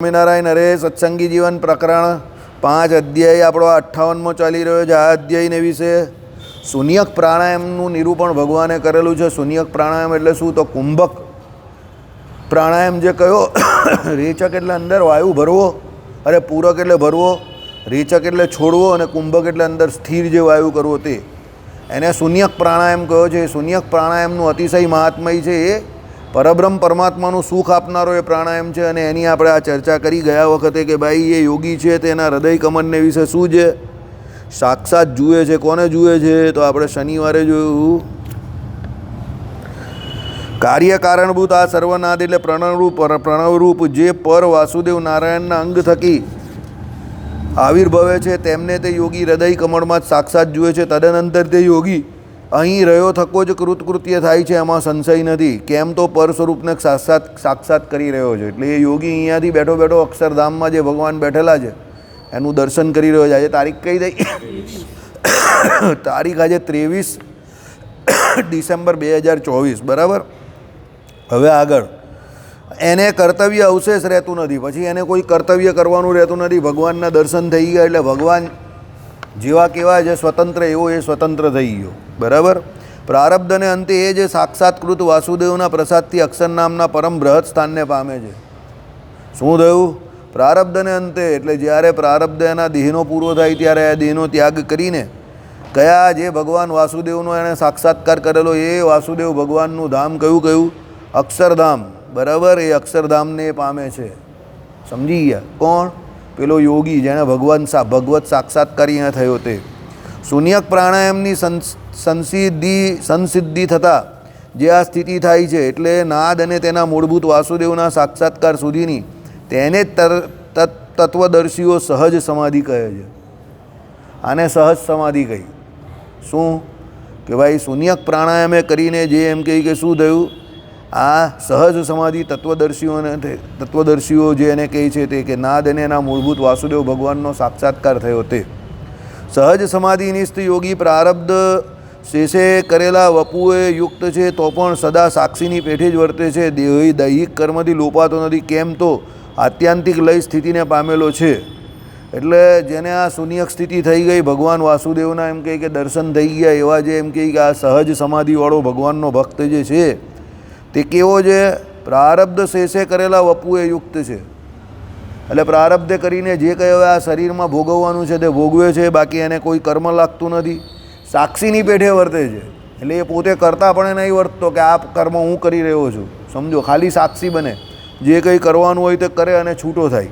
સ્વામિનારાયણ હરે સત્સંગી જીવન પ્રકરણ 5 અધ્યાય આપણો 58મો ચાલી રહ્યો છે. આ અધ્યાયને વિશે શૂન્યક પ્રાણાયામનું નિરૂપણ ભગવાને કરેલું છે. શૂન્યક પ્રાણાયામ એટલે શું? તો કુંભક પ્રાણાયામ જે કયો, રેચક એટલે અંદર વાયુ ભરવો, અરે પૂરક એટલે ભરવો, રેચક એટલે છોડવો અને કુંભક એટલે અંદર સ્થિર જે વાયુ કરવો તે, એને શૂન્યક પ્રાણાયામ કહ્યો છે. શૂન્યક પ્રાણાયામનું અતિશય મહાત્મય છે. એ પરબ્રહ્મ પરમાત્માનું સુખ આપનારો એ પ્રાણાયામ છે અને એની આપણે આ ચર્ચા કરી ગયા વખતે કે ભાઈ એ યોગી છે તેના હૃદય કમળને વિશે શું છે, સાક્ષાત જુએ છે. કોને જુએ છે? તો આપણે શનિવારે જોયું. કાર્ય કારણભૂત આ સર્વનાદ એટલે પ્રણવરૂપ જે પર વાસુદેવ નારાયણના અંગ થકી આવિર્ભવે છે તેમને તે યોગી હૃદય કમળમાં જ સાક્ષાત જુએ છે. તદનંતર તે યોગી અહીં રહ્યો થકો જ કૃતકૃત્ય થાય છે, એમાં સંશય નથી. કેમ? તો પર સ્વરૂપને સાક્ષાત કરી રહ્યો છે. એટલે એ યોગી અહીંયાથી બેઠો બેઠો અક્ષરધામમાં જે ભગવાન બેઠેલા છે એનું દર્શન કરી રહ્યો છે. આજે તારીખ કઈ થઈ? તારીખ આજે 23 ડિસેમ્બર 2024, બરાબર. હવે આગળ એને કર્તવ્ય અવશેષ રહેતું નથી. પછી એને કોઈ કર્તવ્ય કરવાનું રહેતું નથી. ભગવાનના દર્શન થઈ ગયા એટલે ભગવાન જેવા કેવા જે સ્વતંત્ર એવો એ સ્વતંત્ર થઈ ગયો, બરાબર. પ્રારબ્ધને અંતે એ જે સાક્ષાત્કૃત વાસુદેવના પ્રસાદથી અક્ષર નામના પરમ બૃહદ સ્થાનને પામે છે. શું થયું? પ્રારબ્ધને અંતે એટલે જ્યારે પ્રારબ્ધ એના દેહનો પૂરો થાય ત્યારે આ દેહનો ત્યાગ કરીને કયા જે ભગવાન વાસુદેવનો એણે સાક્ષાત્કાર કરેલો એ વાસુદેવ ભગવાનનું ધામ કયું? અક્ષરધામ, બરાબર. એ અક્ષરધામને પામે છે. સમજી ગયા? કોણ? પેલો યોગી જેણે ભગવત સાક્ષાત્કાર અહીંયા થયો તે. શૂન્યક પ્રાણાયામની સંસિદ્ધિ થતાં જે આ સ્થિતિ થાય છે એટલે નાદ અને તેના મૂળભૂત વાસુદેવના સાક્ષાત્કાર સુધીની તેને તત્વદર્શીઓ સહજ સમાધિ કહે છે. આને સહજ સમાધિ કહી. શું કે ભાઈ શૂન્યક પ્રાણાયામે કરીને જે એમ કહે કે શું થયું? આ સહજ સમાધિ તત્વદર્શીઓ જે એને કહે છે તે કે નાદ અને એના મૂળભૂત વાસુદેવ ભગવાનનો સાક્ષાત્કાર થયો તે. સહજ સમાધિ નિસ્ત યોગી પ્રારબ્ધ શેષે કરેલા વપુએ યુક્ત છે તો પણ સદા સાક્ષીની પેઠે જ વર્તે છે. દૈહિક કર્મથી લોપાતો નથી. કેમ? તો આત્યંતિક લય સ્થિતિને પામેલો છે. એટલે જેને આ શૂન્યક સ્થિતિ થઈ ગઈ, ભગવાન વાસુદેવના એમ કહે કે દર્શન થઈ ગયા એવા જે એમ કહે કે આ સહજ સમાધિવાળો ભગવાનનો ભક્ત જે છે તે કેવો છે? પ્રારબ્ધ શેષે કરેલા વપુએ યુક્ત છે. એટલે પ્રારબ્ધે કરીને જે કંઈ હવે આ શરીરમાં ભોગવવાનું છે તે ભોગવે છે, બાકી એને કોઈ કર્મ લાગતું નથી. સાક્ષીની પેઠે વર્તે છે. એટલે એ પોતે કરતા પણ નહીં વર્તતો કે આ કર્મ હું કરી રહ્યો છું. સમજો, ખાલી સાક્ષી બને. જે કંઈ કરવાનું હોય તે કરે અને છૂટો થાય.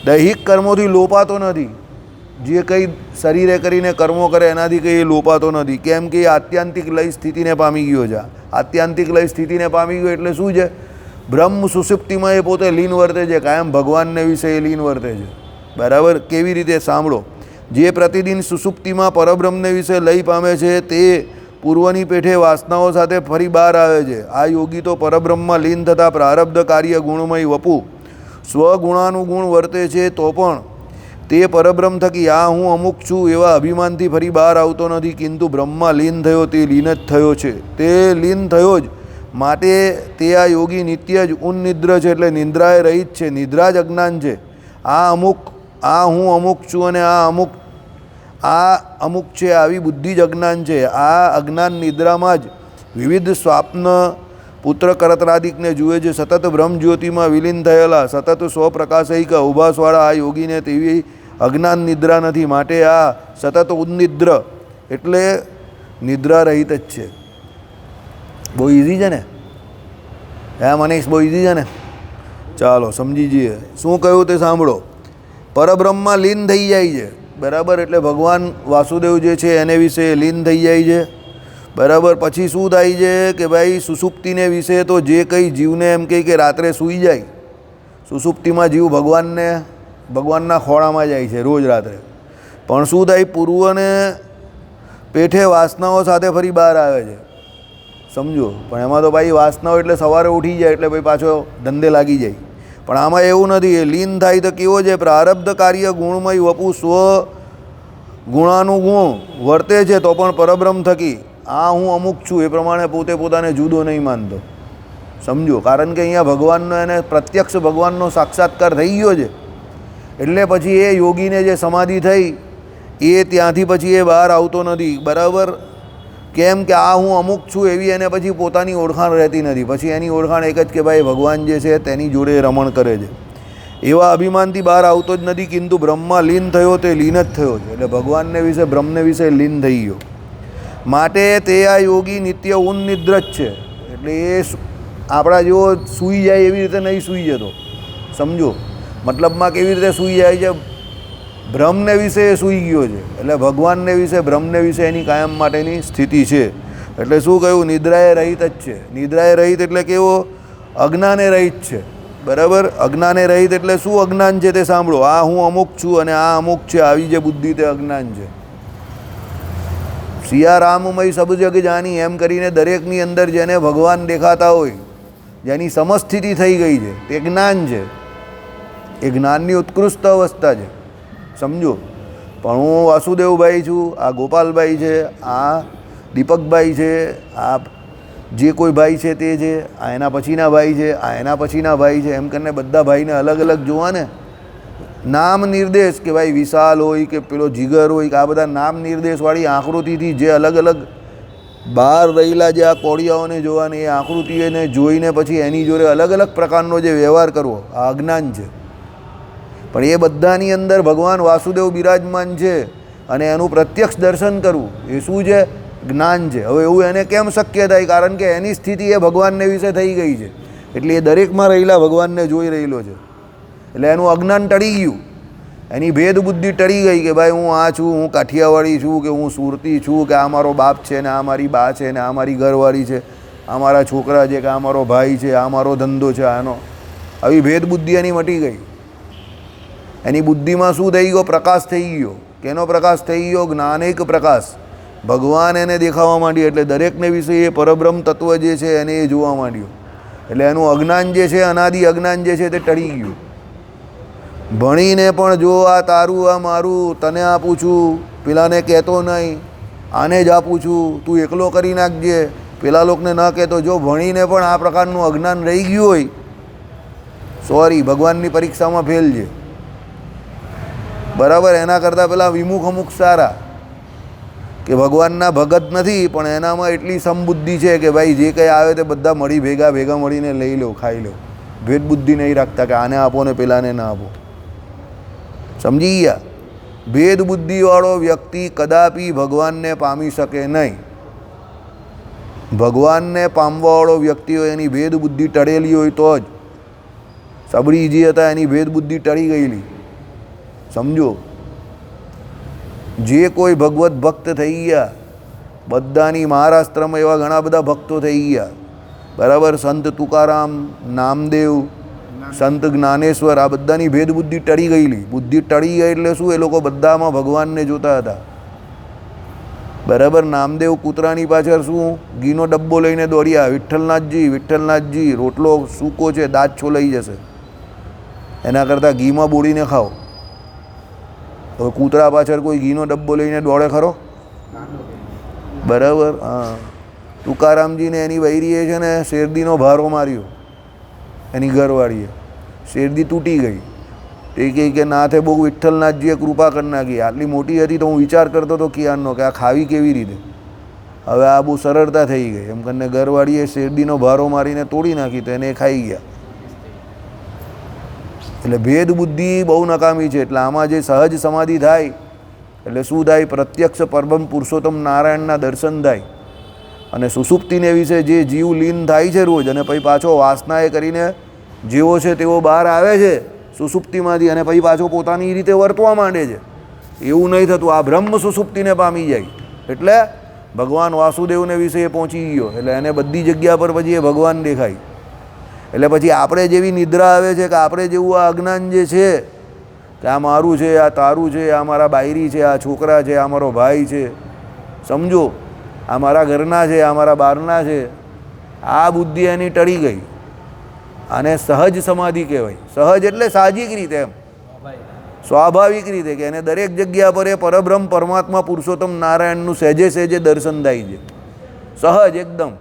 દૈહિક કર્મોથી લોપાતો નથી. જે કંઈ શરીરે કરીને કર્મો કરે એનાથી કંઈ લોપાતો નથી. કેમ કે એ આત્યંતિક લય સ્થિતિને પામી ગયો છે. આત્યંતિક લય સ્થિતિને પામી ગયો એટલે શું છે? બ્રહ્મ સુષુપ્તિમાં એ પોતે લીન વર્તે છે. કાયમ ભગવાનને વિશે એ લીન વર્તે છે, બરાબર. કેવી રીતે? સાંભળો. જે પ્રતિદિન સુષુપ્તિમાં પરબ્રહ્મને વિશે લય પામે છે તે પૂર્વની પેઠે વાસનાઓ સાથે ફરી બહાર આવે છે. આ યોગી તો પરબ્રહ્મમાં લીન થતાં પ્રારબ્ધ કાર્ય ગુણમય વપુ સ્વગુણાનુગુણ વર્તે છે તો પણ તે પરબ્રહ્મ થકી આ હું અમુક છું એવા અભિમાનથી ફરી બહાર આવતો નથી. કિંતુ બ્રહ્મમાં લીન થયો તે લીન જ થયો છે. તે લીન થયો જ માટે તે આ યોગી નિત્ય જ ઉન્નિદ્ર છે. એટલે નિંદ્રાએ રહિત છે. નિદ્રા જ અજ્ઞાન છે. આ હું અમુક છું અને આ અમુક છે આવી બુદ્ધિ જ અજ્ઞાન છે. આ અજ્ઞાન નિદ્રામાં જ વિવિધ સ્વાપ્ન પુત્ર કરતરાદિકને જુએ છે. સતત બ્રહ્મ જ્યોતિમાં વિલીન થયેલા સતત સ્વપ્રકાશયિક ઉભાસવાળા આ યોગીને તેવી અજ્ઞાન નિદ્રા નથી. માટે આ સતત ઉન્નિદ્ર એટલે નિદ્રા રહિત જ છે. બહુ ઇઝી છે ને? હે મનીષ? બહુ ઇઝી છે ને? ચાલો સમજી જઈએ. શું કહ્યું તે સાંભળો. પરબ્રહ્મમાં લીન થઈ જાય છે, બરાબર. એટલે ભગવાન વાસુદેવ જે છે એને વિશે લીન થઈ જાય છે, બરાબર. પછી શું થાય છે કે ભાઈ સુષુપ્તિને વિશે તો જે કંઈ જીવને એમ કહે કે રાત્રે સૂઈ જાય, સુષુપ્તિમાં જીવ ભગવાનના ખોળામાં જાય છે રોજ રાત્રે. પણ શું થાય? પૂર્વને પેઠે વાસનાઓ સાથે ફરી બહાર આવે છે. સમજો. પણ એમાં તો ભાઈ વાસનાઓ એટલે સવારે ઉઠી જાય એટલે ભાઈ પાછો ધંધે લાગી જાય. પણ આમાં એવું નથી. એ લીન થાય તો કેવો છે? પ્રારબ્ધ કાર્ય ગુણમય વપુ સ્વ ગુણાનુગુણ વર્તે છે તો પણ પરબ્રહ્મ થકી આ હું અમુક છું એ પ્રમાણે પોતે પોતાને જુદો નહીં માનતો. સમજો, કારણ કે અહીંયા ભગવાનનો એને પ્રત્યક્ષ ભગવાનનો સાક્ષાત્કાર થઈ ગયો છે. એટલે પછી એ યોગીને જે સમાધિ થઈ એ ત્યાંથી પછી એ બહાર આવતો નથી. બરાબર? કેમ કે આ હું અમુક છું એવી એને પછી પોતાની ઓળખાણ રહેતી નથી. પછી એની ઓળખાણ એક જ કે ભાઈ ભગવાન જે છે તેની જોડે રમણ કરે છે. એવા અભિમાનથી બહાર આવતો જ નથી. કિંતુ બ્રહ્મમાં લીન થયો તે લીન જ થયો છે. એટલે ભગવાનને વિશે બ્રહ્મને વિશે લીન થઈ ગયો. માટે તે આ યોગી નિત્ય ઉન્નિદ્ર જ છે. એટલે એ આપણા જેવો સૂઈ જાય એવી રીતે નહીં સૂઈ જતો. સમજો, મતલબમાં કેવી રીતે સૂઈ જાય છે? બ્રહ્મને વિશે એ સૂઈ ગયો છે. એટલે ભગવાનને વિશે બ્રહ્મને વિશે એની કાયમ માટેની સ્થિતિ છે. એટલે શું કહ્યું? નિદ્રાએ રહિત જ છે. નિદ્રાએ રહિત એટલે કેવો? અજ્ઞાને રહિત છે. બરાબર? અજ્ઞાને રહિત એટલે શું અજ્ઞાન છે તે સાંભળો. આ હું અમુક છું અને આ અમુક છે આવી જે બુદ્ધિ તે અજ્ઞાન છે. સિયા રામમય સબ જગ જાની એમ કરીને દરેકની અંદર જેને ભગવાન દેખાતા હોય, જેની સમસ્થિતિ થઈ ગઈ છે તે જ્ઞાન છે. એ જ્ઞાનની ઉત્કૃષ્ટ અવસ્થા છે. સમજો. પણ હું વાસુદેવભાઈ છું, આ ગોપાલભાઈ છે, આ દીપકભાઈ છે, આ જે કોઈ ભાઈ છે તે છે, આ એના પછીના ભાઈ છે, આ એના પછીના ભાઈ છે, એમ કરીને બધા ભાઈને અલગ અલગ જોવા ને. નામ નિર્દેશ કે ભાઈ વિશાલ હોય કે પેલો જીગર હોય કે આ બધા નામ નિર્દેશવાળી આકૃતિથી જે અલગ અલગ બહાર રહેલા જે આ કોળિયાઓને જોવાની એ આકૃતિને જોઈને પછી એની જોડે અલગ અલગ પ્રકારનો જે વ્યવહાર કરવો આ અજ્ઞાન છે. પણ એ બધાની અંદર ભગવાન વાસુદેવ બિરાજમાન છે અને એનું પ્રત્યક્ષ દર્શન કરવું એ શું છે? જ્ઞાન છે. હવે એવું એને કેમ શક્ય થાય? કારણ કે એની સ્થિતિ એ ભગવાનને વિશે થઈ ગઈ છે. એટલે એ દરેકમાં રહેલા ભગવાનને જોઈ રહેલો છે. એટલે એનું અજ્ઞાન ટળી ગયું, એની ભેદ બુદ્ધિ ટળી ગઈ કે ભાઈ હું આ છું, હું કાઠિયાવાડી છું, કે હું સુરતી છું, કે આ મારો બાપ છે ને આ મારી બા છે ને આ મારી ઘરવાળી છે, આ મારા છોકરા છે કે આ મારો ભાઈ છે, આ મારો ધંધો છે, આનો. આવી ભેદ બુદ્ધિ એની મટી ગઈ. એની બુદ્ધિમાં શું થઈ ગયો? પ્રકાશ થઈ ગયો. કેનો પ્રકાશ થઈ ગયો? જ્ઞાનિક પ્રકાશ. ભગવાન એને દેખાવા માંડ્યો. એટલે દરેકને વિશે એ પરબ્રહ્મ તત્વ જે છે એને એ જોવા માંડ્યો. એટલે એનું અજ્ઞાન જે છે, અનાદિ અજ્ઞાન જે છે તે ટળી ગયું. ભણીને પણ જો આ તારું, આ મારું, તને આપું છું, પેલાને કહેતો નહીં, આને જ આપું છું, તું એકલો કરી નાખજે, પેલા લોકોને ન કહેતો. જો ભણીને પણ આ પ્રકારનું અજ્ઞાન રહી ગયું હોય, સોરી, ભગવાનની પરીક્ષામાં ફેલ છે. બરાબર? એના કરતાં પેલા વિમુખ અમુક સારા કે ભગવાનના ભગત નથી પણ એનામાં એટલી સમબુદ્ધિ છે કે ભાઈ જે કંઈ આવે તે બધા મળી ભેગા મળીને લઈ લો, ખાઈ લો. ભેદ બુદ્ધિ નહીં રાખતા કે આને આપો ને પેલાને ના આપો. સમજી ગયા? ભેદ બુદ્ધિવાળો વ્યક્તિ કદાપી ભગવાનને પામી શકે નહીં. ભગવાનને પામવાવાળો વ્યક્તિઓ એની ભેદ બુદ્ધિ ટળેલી હોય તો જ. સબળીજી હતા એની ભેદ બુદ્ધિ ટળી ગયેલી. સમજો. જે કોઈ ભગવત ભક્ત થઈ ગયા, બધાની મહારાષ્ટ્રમાં એવા ઘણા બધા ભક્તો થઈ ગયા. બરાબર? સંત તુકારામ, નામદેવ, સંત જ્ઞાનેશ્વર, આ બધાની ભેદ બુદ્ધિ ટળી ગયેલી. બુદ્ધિ ટળી ગઈ એટલે શું? એ લોકો બધામાં ભગવાનને જોતા હતા. બરાબર? નામદેવ કૂતરાની પાછળ શું ઘીનો ડબ્બો લઈને દોડ્યા, વિઠ્ઠલનાથજી વિઠ્ઠલનાથજી, રોટલો સૂકો છે, દાંત છોલાઈ જશે, એના કરતાં ઘીમાં બોળીને ખાઓ. હવે કૂતરા પાછળ કોઈ ઘીનો ડબ્બો લઈને દોડે ખરો? બરાબર? હા. તુકારામજીને એની વૈરીએ છે ને શેરડીનો ભારો માર્યો એની ઘરવાળીએ. શેરડી તૂટી ગઈ. તે કહે કે નાથે બહુ વિઠ્ઠલનાથજીએ કૃપા કરી નાખી. આટલી મોટી હતી તો હું વિચાર કરતો હતો કિયાનનો કે આ ખાવી કેવી રીતે. હવે આ બહુ સરળતા થઈ ગઈ એમ કરીને ઘરવાળીએ શેરડીનો ભારો મારીને તોડી નાખી તો એને ખાઈ ગયા. એટલે ભેદ બુદ્ધિ બહુ નકામી છે. એટલે આમાં જે સહજ સમાધિ થાય એટલે શું થાય? પ્રત્યક્ષ પરબ્રહ્મ પુરુષોત્તમ નારાયણના દર્શન થાય. અને સુષુપ્તિને વિશે જે જીવ લીન થાય છે રોજ અને પછી પાછો વાસનાએ કરીને જેવો છે તેવો બહાર આવે છે સુષુપ્તિમાંથી અને પછી પાછો પોતાની રીતે વર્તવા માંડે છે. એવું નહીં થતું. આ બ્રહ્મ સુષુપ્તિને પામી જાય. એટલે ભગવાન વાસુદેવને વિશે એ પહોંચી ગયો. એટલે એને બધી જગ્યા પર પછી એ ભગવાન દેખાય. એટલે પછી આપણે જેવી નિદ્રા આવે છે કે આપણે જેવું આ અજ્ઞાન જે છે કે આ મારું છે, આ તારું છે, આ મારા બાયરી છે, આ છોકરા છે, આ મારો ભાઈ છે, સમજો, આ મારા ઘરના છે, આ મારા બહારના છે, આ બુદ્ધિ એની ટળી ગઈ. આને સહજ સમાધિ કહેવાય. સહજ એટલે સાહજિક રીતે, એમ સ્વાભાવિક રીતે કે એને દરેક જગ્યા પર એ પરબ્રહ્મ પરમાત્મા પુરુષોત્તમ નારાયણનું સહેજે સહેજે દર્શન થાય છે. સહજ એકદમ.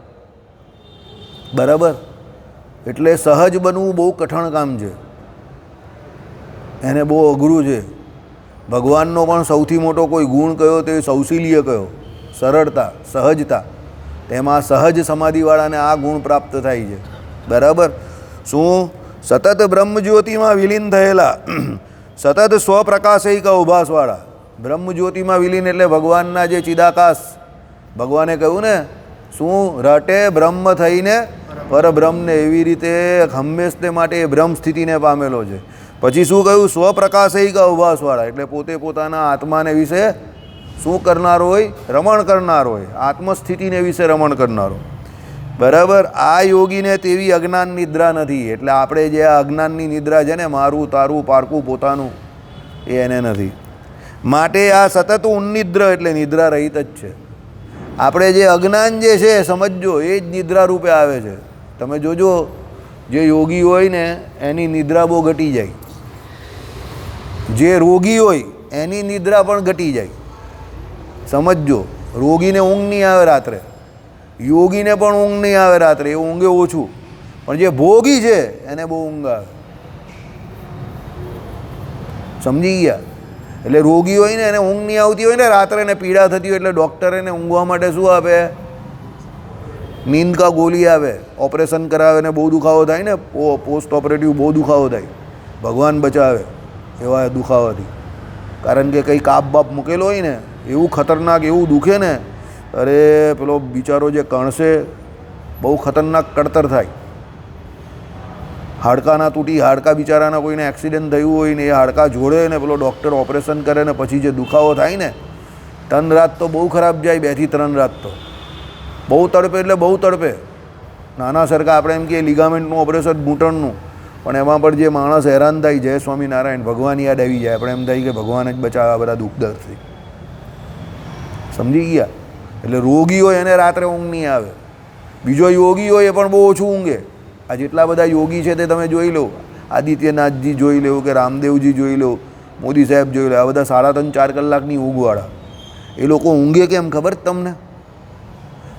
બરાબર? એટલે સહજ બનવું બહુ કઠણ કામ છે, એને બહુ અઘરું છે. ભગવાનનો પણ સૌથી મોટો કોઈ ગુણ કયો તો એ સૌશીલ્ય કયો, સરળતા, સહજતા. તેમાં સહજ સમાધિવાળાને આ ગુણ પ્રાપ્ત થાય છે. બરાબર. શું? સતત બ્રહ્મજ્યોતિમાં વિલીન થયેલા, સતત સ્વપ્રકાશૈક ઉભાસવાળા. બ્રહ્મજ્યોતિમાં વિલીન એટલે ભગવાનના જે ચિદાકાશ, ભગવાને કહ્યું ને શું રટે બ્રહ્મ થઈને પરબ્રહ્મને, એવી રીતે હંમેશને માટે એ બ્રહ્મ સ્થિતિને પામેલો છે. પછી શું કહ્યું? સ્વપ્રકાશૈક ઉભાસવાળા એટલે પોતે પોતાના આત્માને વિશે શું કરનારો હોય? રમણ કરનારો હોય, આત્મસ્થિતિને વિશે રમણ કરનારો. બરાબર. આ યોગીને તેવી અજ્ઞાન નિદ્રા નથી. એટલે આપણે જે આ અજ્ઞાનની નિદ્રા છે ને, મારું તારું પારકું પોતાનું, એ એને નથી. માટે આ સતત ઉન્નિદ્ર એટલે નિદ્રા રહિત જ છે. આપણે જે અજ્ઞાન જે છે સમજજો, એ જ નિદ્રા રૂપે આવે છે. તમે જોજો, જે યોગી હોય ને એની નિદ્રા બહુ ઘટી જાય, જે રોગી હોય એની નિદ્રા પણ ઘટી જાય. સમજજો, રોગીને ઊંઘ નહીં આવે રાત્રે, યોગીને પણ ઊંઘ નહીં આવે રાત્રે, એ ઊંઘે ઓછું. પણ જે ભોગી છે એને બહુ ઊંઘ આવે. સમજી ગયા? એટલે રોગી હોય ને એને ઊંઘ નહીં આવતી હોય ને રાત્રે, એને પીડા થતી હોય એટલે ડૉક્ટર એને ઊંઘવા માટે શું આપે? નીંદ કા ગોળી આવે. ઓપરેશન કરાવે ને બહુ દુખાવો થાય ને, પોસ્ટ ઓપરેટિવ બહુ દુખાવો થાય, ભગવાન બચાવે એવા દુખાવાથી. કારણ કે કંઈ કાપ બાપ મૂકેલો હોય ને, એવું ખતરનાક એવું દુખે ને, અરે પેલો બિચારો જે કણસે બહુ ખતરનાક કડતર થાય. હાડકાના તૂટી, હાડકા બિચારાના કોઈને એક્સિડન્ટ થયું હોય ને, એ હાડકા જોડે ને પેલો ડૉક્ટર ઓપરેશન કરે ને પછી જે દુખાવો થાય ને, 3 રાત તો બહુ ખરાબ જાય, 2 થી 3 રાત તો બહુ તડપે. એટલે બહુ તડપે. નાના સરખા આપણે એમ કે લિગામેન્ટનું ઓપરેશન ઘૂંટણનું, પણ એમાં પણ જે માણસ હેરાન થાય, જય સ્વામિનારાયણ, ભગવાન યાદ આવી જાય. આપણે એમ થાય કે ભગવાન જ બચાવે આ બધા દુઃખ દર્દથી. સમજી ગયા? એટલે રોગી હોય એને રાત્રે ઊંઘ નહીં આવે. બીજો યોગી હોય એ પણ બહુ ઓછું ઊંઘે. આ જેટલા બધા યોગી છે તે તમે જોઈ લો, આદિત્યનાથજી જોઈ લો કે રામદેવજી જોઈ લો, મોદી સાહેબ જોઈ લો, આ બધા 3.5-4 કલાકની ઊંઘવાળા. એ લોકો ઊંઘે કેમ ખબર જ તમને?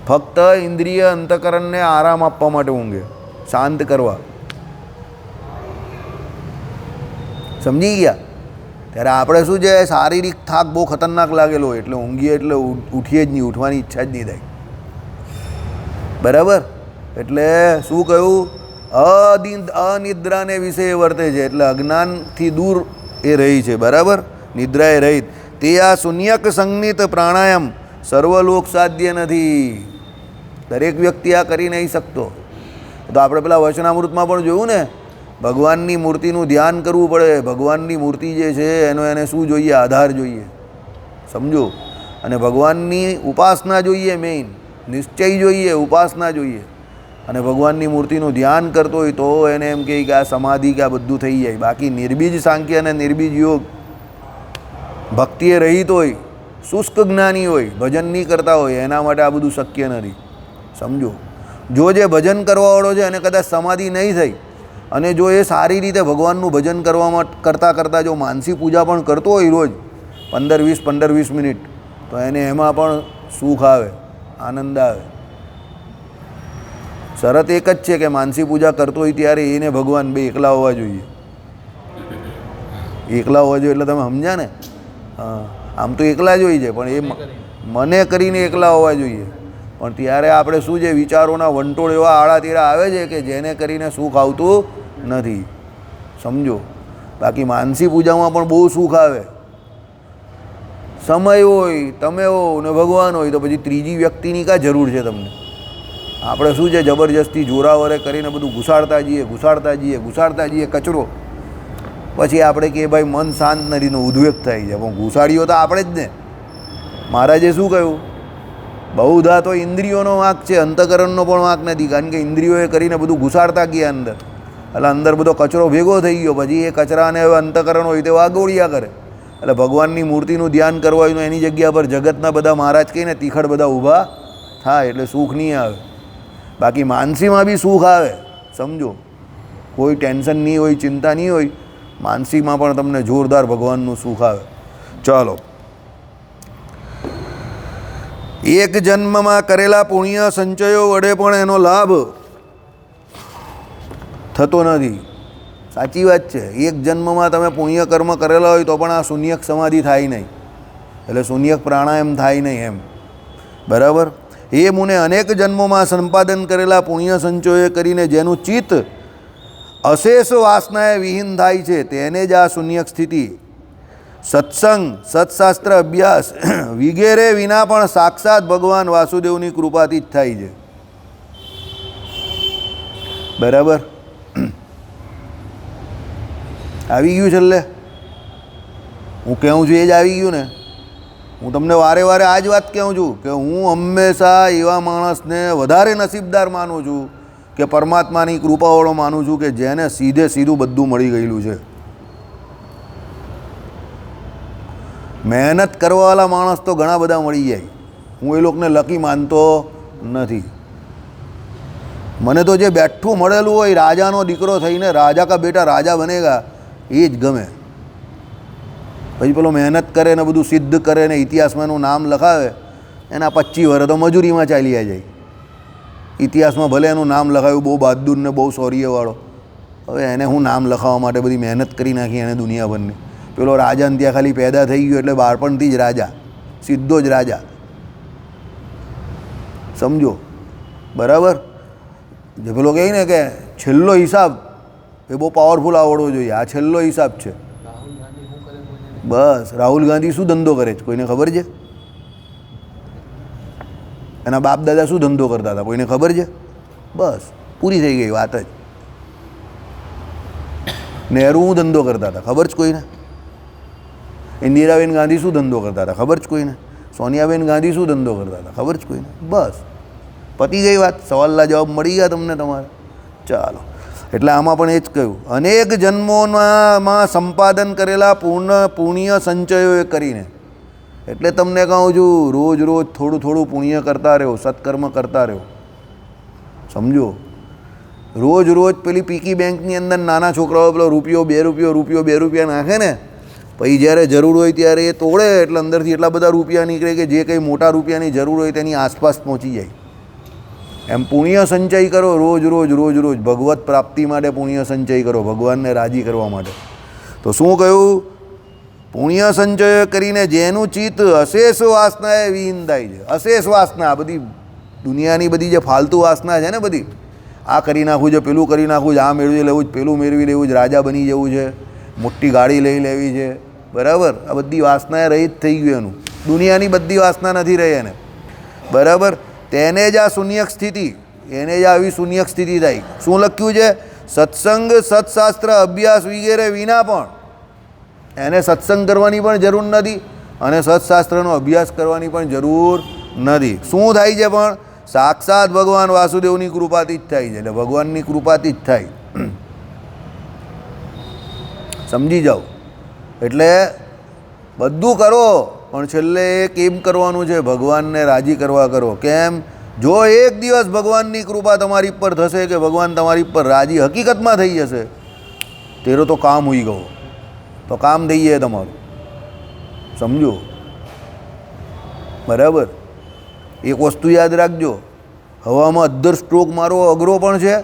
ફક્ત ઇન્દ્રિય અંતકરણને આરામ આપવા માટે ઊંઘે, શાંત કરવા. સમજી ગયા? ત્યારે આપણે શું છે, શારીરિક થાક બહુ ખતરનાક લાગેલો એટલે ઊંઘીએ એટલે ઉઠીએ જ નહીં, ઉઠવાની ઈચ્છા જ નહીં થાય. બરાબર. એટલે શું કહ્યું? અનિદ્રાને વિશે વર્તે છે, એટલે અજ્ઞાનથી દૂર એ રહી છે. બરાબર. નિદ્રા એ રહિત. તે આ શૂન્યક સંજ્ઞિત પ્રાણાયામ સર્વલોક સાધ્ય નથી. દરેક વ્યક્તિ આ કરી નહીં શકતો. તો આપણે પેલા વચનામૃતમાં પણ જોયું ને, ભગવાનની મૂર્તિનું ધ્યાન કરવું પડે. ભગવાનની મૂર્તિ જે છે એનો એને શું જોઈએ? આધાર જોઈએ. સમજો? અને ભગવાનની ઉપાસના જોઈએ, મેઇન નિશ્ચય જોઈએ, ઉપાસના જોઈએ. અને ભગવાનની મૂર્તિનું ધ્યાન કરતો હોય તો એને એમ કહે કે આ સમાધિ કે આ બધું થઈ જાય. બાકી નિર્બીજ સાંખ્ય અને નિર્બીજ યોગ, ભક્તિએ રહિત હોય, શુષ્ક જ્ઞાની હોય, ભજન નહીં કરતા હોય, એના માટે આ બધું શક્ય નથી. સમજો? જો જે ભજન કરવાવાળો છે અને કદાચ સમાધિ નહીં થઈ, અને જો એ સારી રીતે ભગવાનનું ભજન કરતાં કરતાં જો માનસી પૂજા પણ કરતો હોય રોજ 15-20 મિનિટ, તો એને એમાં પણ સુખ આવે, આનંદ આવે. શરત એક જ છે કે માનસી પૂજા કરતો હોય ત્યારે એને ભગવાન બે એકલા હોવા જોઈએ. એકલા હોવા જોઈએ એટલે તમે સમજ્યા ને? હા, આમ તો એકલા જ હોય છે, પણ એ મને કરીને એકલા હોવા જોઈએ. પણ ત્યારે આપણે શું છે, વિચારોના વંટોળ એવા આડા તીરા આવે છે કે જેને કરીને સુખ આવતું નથી. સમજો? બાકી માનસી પૂજામાં પણ બહુ સુખ આવે. સમય હોય, તમે હો ને ભગવાન હોય, તો પછી ત્રીજી વ્યક્તિની કાં જરૂર છે તમને? આપણે શું છે, જબરજસ્તી જોરાવરે કરીને બધું ઘુસાડતા જઈએ કચરો. પછી આપણે કે ભાઈ મન શાંત નથી, નો ઉદ્વેગ થાય છે. પણ ઘુસાડીઓ તો આપણે જ ને. મહારાજે શું કહ્યું? બહુધા તો ઇન્દ્રિયોનો વાંક છે, અંતકરણનો પણ વાંક નથી. કારણ કે ઇન્દ્રિયોએ કરીને બધું ઘુસાડતા ગયા અંદર, એટલે અંદર બધો કચરો ભેગો થઈ ગયો. પછી એ કચરાને હવે અંતકરણ હોય તે વાગોળિયા કરે. એટલે ભગવાનની મૂર્તિનું ધ્યાન કરવા હોય તો એની જગ્યા પર જગતના બધા મહારાજ કહીને તીખડ બધા ઊભા થાય, એટલે સુખ નહીં આવે. બાકી માનસીમાં બી સુખ આવે. સમજો? કોઈ ટેન્શન નહીં હોય, ચિંતા નહીં હોય, માનસીમાં પણ તમને જોરદાર ભગવાનનું સુખ આવે. ચાલો. એક જન્મમાં કરેલા પુણ્ય સંચયો વડે પણ એનો લાભ થતો નથી. સાચી વાત છે. એક જન્મમાં તમે પુણ્ય કર્મ કરેલા હોય તો પણ આ શૂન્યક સમાધિ થાય નહીં, એટલે શૂન્યક પ્રાણાયામ થાય નહીં એમ. બરાબર. એ મુને અનેક જન્મોમાં સંપાદન કરેલા પુણ્ય સંચયોએ કરીને જેનું ચિત્ત અશેષ વાસનાએ વિહીન થાય છે તેને જ આ શૂન્યક સ્થિતિ સત્સંગ સત્શાસ્ત્ર અભ્યાસ વગેરે વિના પણ સાક્ષાત ભગવાન વાસુદેવની કૃપાથી જ થાય છે. બરાબર. આવી ગયું છેલ્લે હું કહું છું એ જ આવી ગયું ને. હું તમને વારે વારે આ જ વાત કહું છું કે હું હંમેશા એવા માણસને વધારે નસીબદાર માનું છું કે પરમાત્માની કૃપાવાળો માનું છું કે જેને સીધે સીધું બધું મળી ગયેલું છે. મહેનત કરવાવાળા માણસ તો ઘણા બધા મળી જાય. હું એ લોકોને લકી માનતો નથી. મને તો જે બેઠું મળેલું હોય રાજાનો દીકરો થઈને રાજા કા બેટા રાજા બનેગા એ જ ગમે. પછી પેલો મહેનત કરે ને બધું સિદ્ધ કરે ને ઇતિહાસમાં એનું નામ લખાવે, એના 25 વર્ષ તો મજૂરીમાં ચાલી જાય. ઇતિહાસમાં ભલે એનું નામ લખાવ્યું બહુ બહાદુર ને બહુ શૌર્યવાળો, હવે એને હું નામ લખાવવા માટે બધી મહેનત કરી નાખી એને દુનિયાભરની. પેલો રાજાને ત્યાં ખાલી પેદા થઈ ગયો એટલે બાળપણથી જ રાજા, સીધો જ રાજા. સમજો. બરાબર. જે પેલો કહે ને કે છેલ્લો હિસાબ એ બહુ પાવરફુલ આવડવો જોઈએ. આ છેલ્લો હિસાબ છે. બસ. રાહુલ ગાંધી શું ધંધો કરે છે કોઈને ખબર છે? એના બાપ દાદા શું ધંધો કરતા હતા કોઈને ખબર છે? બસ પૂરી થઈ ગઈ વાત જ. નહેરુ શું ધંધો કરતા હતા ખબર જ કોઈને? ઇન્દિરાબેન ગાંધી શું ધંધો કરતા હતા ખબર જ કોઈને? સોનિયાબેન ગાંધી શું ધંધો કરતા હતા ખબર જ કોઈને? બસ પતી ગઈ વાત. સવાલના જવાબ મળી ગયા તમને તમારે. ચાલો. એટલે આમાં પણ એ જ કહ્યું, અનેક જન્મોમાં સંપાદન કરેલા પુણ્ય સંચયોએ કરીને. એટલે તમને કહું છું રોજ રોજ થોડું થોડું પુણ્ય કરતા રહો, સત્કર્મ કરતા રહો. સમજો. રોજ રોજ પેલી પીકી બેંકની અંદર નાના છોકરાઓ પેલો રૂપિયો 2 રૂપિયા નાખે ને, પછી જ્યારે જરૂર હોય ત્યારે એ તોડે એટલે અંદરથી એટલા બધા રૂપિયા નીકળે કે જે કંઈ મોટા રૂપિયાની જરૂર હોય તેની આસપાસ પહોંચી જાય. એમ પુણ્ય સંચય કરો રોજ રોજ રોજ રોજ. ભગવત પ્રાપ્તિ માટે પુણ્ય સંચય કરો, ભગવાનને રાજી કરવા માટે. તો શું કહ્યું? પુણ્ય સંચય કરીને જેનું ચિત્ત અશેષ વાસનાએ વિહીન થાય છે. અશેષ વાસના, બધી દુનિયાની બધી જે ફાલતુ વાસના છે ને, બધી આ કરી નાખવું છે, પેલું કરી નાખવું છે, આ મેળવી લેવું છે, પેલું મેળવી લેવું છે, રાજા બની જવું છે, મોટી ગાડી લઈ લેવી છે. બરાબર. આ બધી વાસનાએ રહિત થઈ ગયું એનું. દુનિયાની બધી વાસના નથી રહી એને. બરાબર. તેને જ આ શૂન્યક સ્થિતિ, એને જ આવી શૂન્યક સ્થિતિ થાય. શું લખ્યું છે? સત્સંગ સત્શાસ્ત્ર અભ્યાસ વગેરે વિના પણ એને સત્સંગ કરવાની પણ જરૂર નથી અને સત્શાસ્ત્રનો અભ્યાસ કરવાની પણ જરૂર નથી. શું થાય છે? પણ સાક્ષાત ભગવાન વાસુદેવની કૃપાથી જ થાય છે. એટલે ભગવાનની કૃપાથી જ થાય. સમજી જાઓ. એટલે બધું કરો પણ છેલ્લે કેમ કરવાનું છે? ભગવાનને રાજી કરવા કરો. કેમ? જો એક દિવસ ભગવાનની કૃપા તમારી પર થશે કે ભગવાન તમારી પર રાજી હકીકતમાં થઈ જશે, તેરો તો કામ હોઈ ગયો. તો કામ થઈ જાય તમારું. સમજો. બરાબર. એક વસ્તુ યાદ રાખજો, હવામાં અધ્ધર સ્ટ્રોક મારવો અઘરો પણ છે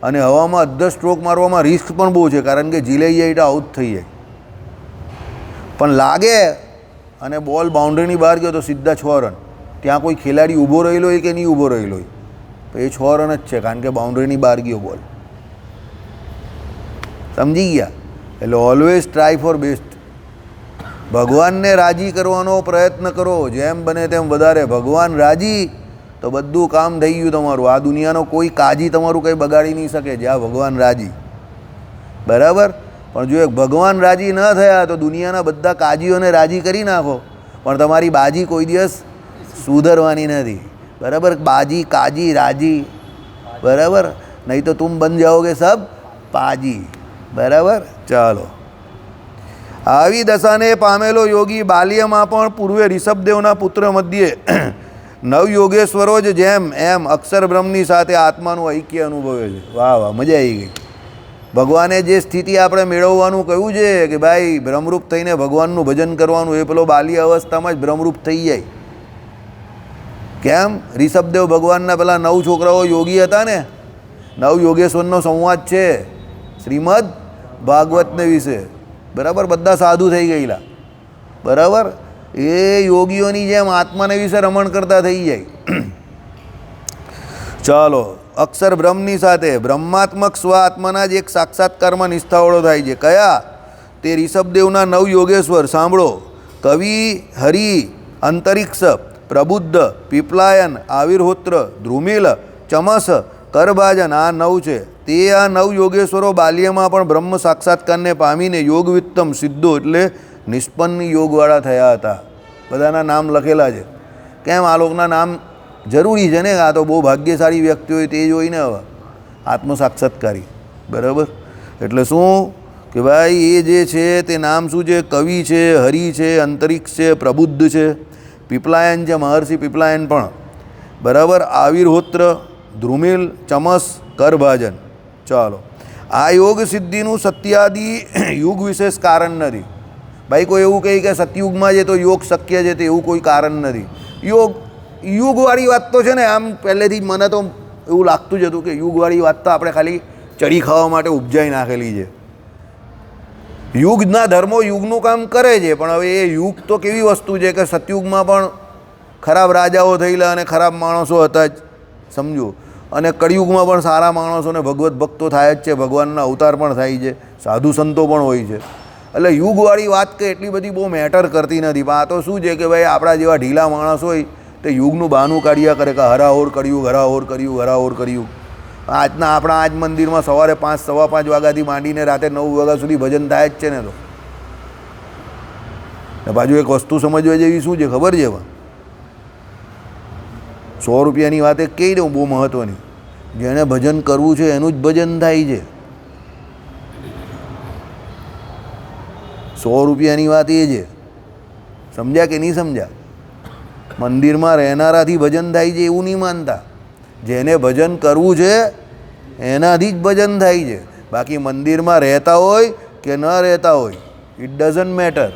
અને હવામાં અધ્ધર સ્ટ્રોક મારવામાં રિસ્ક પણ બહુ છે, કારણ કે ઝીલાઈ જાય તો આઉટ થઈ જાય. પણ લાગે અને બોલ બાઉન્ડ્રીની બહાર ગયો તો સીધા 6 રન. ત્યાં કોઈ ખેલાડી ઊભો રહેલો હોય કે નહીં ઊભો રહેલો હોય, તો એ 6 રન જ છે, કારણ કે બાઉન્ડ્રીની બહાર ગયો બોલ. સમજી ગયા? એટલે ઓલવેઝ ટ્રાય ફોર બેસ્ટ. ભગવાનને રાજી કરવાનો પ્રયત્ન કરો જેમ બને તેમ વધારે. ભગવાન રાજી તો બધું કામ થઈ ગયું તમારું. આ દુનિયાનો કોઈ કાજી તમારું કંઈ બગાડી નહીં શકે જ્યાં ભગવાન રાજી. બરાબર. પણ જો એક ભગવાન રાજી ન થયા તો દુનિયાના બધા કાજીઓને રાજી કરી નાખો, પણ તમારી બાજી કોઈ દિવસ સુધરવાની નથી. બરાબર. બાજી કાજી રાજી. બરાબર. નહીં તો તુમ બન જાઓગે સબ પાજી. બરાબર. ચાલો. આવી દશાને પામેલો યોગી બાલ્યમાં પણ પૂર્વે ઋષભદેવના પુત્ર મધ્યે નવયોગેશ્વરો જ જેમ એમ અક્ષર બ્રહ્મની સાથે આત્માનું ઐક્ય અનુભવે છે. વાહ વાહ, મજા આવી ગઈ. ભગવાને જે સ્થિતિ આપણે મેળવવાનું કહ્યું છે કે ભાઈ બ્રહ્મરૂપ થઈને ભગવાનનું ભજન કરવાનું, એ પેલો બાલ્ય અવસ્થામાં જ બ્રહ્મરૂપ થઈ જાય. કેમ? ઋષભદેવ ભગવાનના પેલા 9 છોકરાઓ યોગી હતા ને, 9 યોગેશ્વરનો સંવાદ છે. શ્રીમદ ભાગવતને વિશે, બરાબર, બધા સાધુ થઈ ગયેલા, બરાબર, એ યોગીઓની જેમ આત્માને વિશે રમણ કરતા થઈ જાય. ચાલો, અક્ષર બ્રહ્મની સાથે બ્રહ્માત્મક સ્વ આત્માના જ એક સાક્ષાત્કારમાં નિષ્ઠાવાળો થાય છે. કયા? તે ઋષભદેવના નવ યોગેશ્વર. સાંભળો, કવિ, હરિ, અંતરિક્ષ, પ્રબુદ્ધ, પીપલાયન, આવિર્હોત્ર, ધ્રુમિલ, ચમસ, કરભાજન, આ નવ છે. તે આ નવ યોગેશ્વરો બાલ્યમાં પણ બ્રહ્મ સાક્ષાત્કારને પામીને યોગવિત્તમ સિદ્ધો એટલે નિષ્પન્ન યોગવાળા થયા હતા. બધાના નામ લખેલા છે. કેમ? આ લોકોના નામ જરૂરી છે ને. આ તો બહુ ભાગ્યશાળી વ્યક્તિ હોય તે જોઈને હવે આત્મ સાક્ષાત્કારી, બરાબર. એટલે શું કે ભાઈ એ જે છે તે નામ શું છે? કવિ છે, હરિ છે, અંતરિક્ષ છે, પ્રબુદ્ધ છે, પીપલાયન છે, મહર્ષિ પીપલાયન પણ, બરાબર, આવિર્હોત્ર, ધ્રુમિલ, ચમસ, કરભાજન. ચાલો, આ યોગ સિદ્ધિનું સત્યાદિ યુગ વિશેષ કારણ નથી. ભાઈ કોઈ એવું કહે કે સતયુગમાં જે તો યોગ શક્ય છે, તે એવું કોઈ કારણ નથી. યુગવાળી વાત તો છે ને, આમ પહેલેથી મને તો એવું લાગતું જ હતું કે યુગવાળી વાત તો આપણે ખાલી ચડી ખાવા માટે ઉપજાઈ નાખેલી છે. યુગના ધર્મો યુગનું કામ કરે છે, પણ હવે એ યુગ તો કેવી વસ્તુ છે કે સતયુગમાં પણ ખરાબ રાજાઓ થયેલા અને ખરાબ માણસો હતા જ, સમજો. અને કળિયુગમાં પણ સારા માણસોને ભગવત ભક્તો થાય જ છે, ભગવાનના અવતાર પણ થાય છે, સાધુ સંતો પણ હોય છે. એટલે યુગવાળી વાત કે એટલી બધી બહુ મેટર કરતી નથી. પણ આ તો શું છે કે ભાઈ આપણા જેવા ઢીલા માણસ હોય તે યુગનું બહાનું કાઢ્યા કરે કે હરાહોર કળિયુગ, હરાહોર કળિયુગ, હરાહોર કળિયુગ. આજના આપણા આજ મંદિરમાં સવારે 5, સવા 5 વાગ્યાથી માંડીને રાતે 9 વાગ્યા સુધી ભજન થાય જ છે ને. તો બાજુ એક વસ્તુ સમજવા જેવી શું છે ખબર છે? 100 રૂપિયાની વાત એક કહી દઉં, બહુ મહત્ત્વની. જેણે ભજન કરવું છે એનું જ ભજન થાય છે. 100 રૂપિયાની વાત એ છે. સમજ્યા કે નહીં સમજ્યા? મંદિરમાં રહેનારાથી ભજન થાય છે એવું નહીં માનતા. જેને ભજન કરવું છે એનાથી જ ભજન થાય છે. બાકી મંદિરમાં રહેતા હોય કે ન રહેતા હોય, ઇટ ડઝન્ટ મેટર.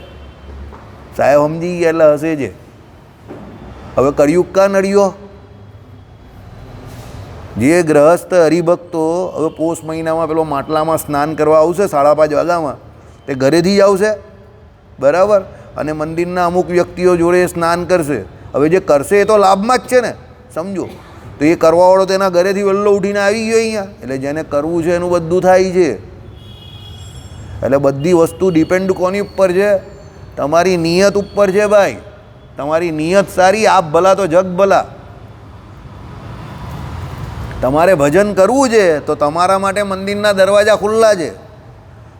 સાહેબ સમજી ગયા એટલે હશે છે. હવે કળિયુગ કા નડ્યો? જે ગ્રહસ્થ હરિભક્તો હવે પોષ મહિનામાં પેલો માટલામાં સ્નાન કરવા આવશે 5:30 વાગ્યામાં, તે ઘરેથી જ આવશે, બરાબર, અને મંદિરના અમુક વ્યક્તિઓ જોડે સ્નાન કરશે. હવે જે કરશે એ તો લાભમાં જ છે ને, સમજો. તો એ કરવાવાળો તેના ઘરેથી વહેલો ઉઠીને આવી ગયો અહીંયા. એટલે જેને કરવું છે એનું બધું થાય છે. એટલે બધી વસ્તુ ડિપેન્ડ કોની ઉપર છે? તમારી નિયત ઉપર છે ભાઈ. તમારી નિયત સારી, આપ ભલા તો જગ ભલા. તમારે ભજન કરવું છે તો તમારા માટે મંદિરના દરવાજા ખુલ્લા છે.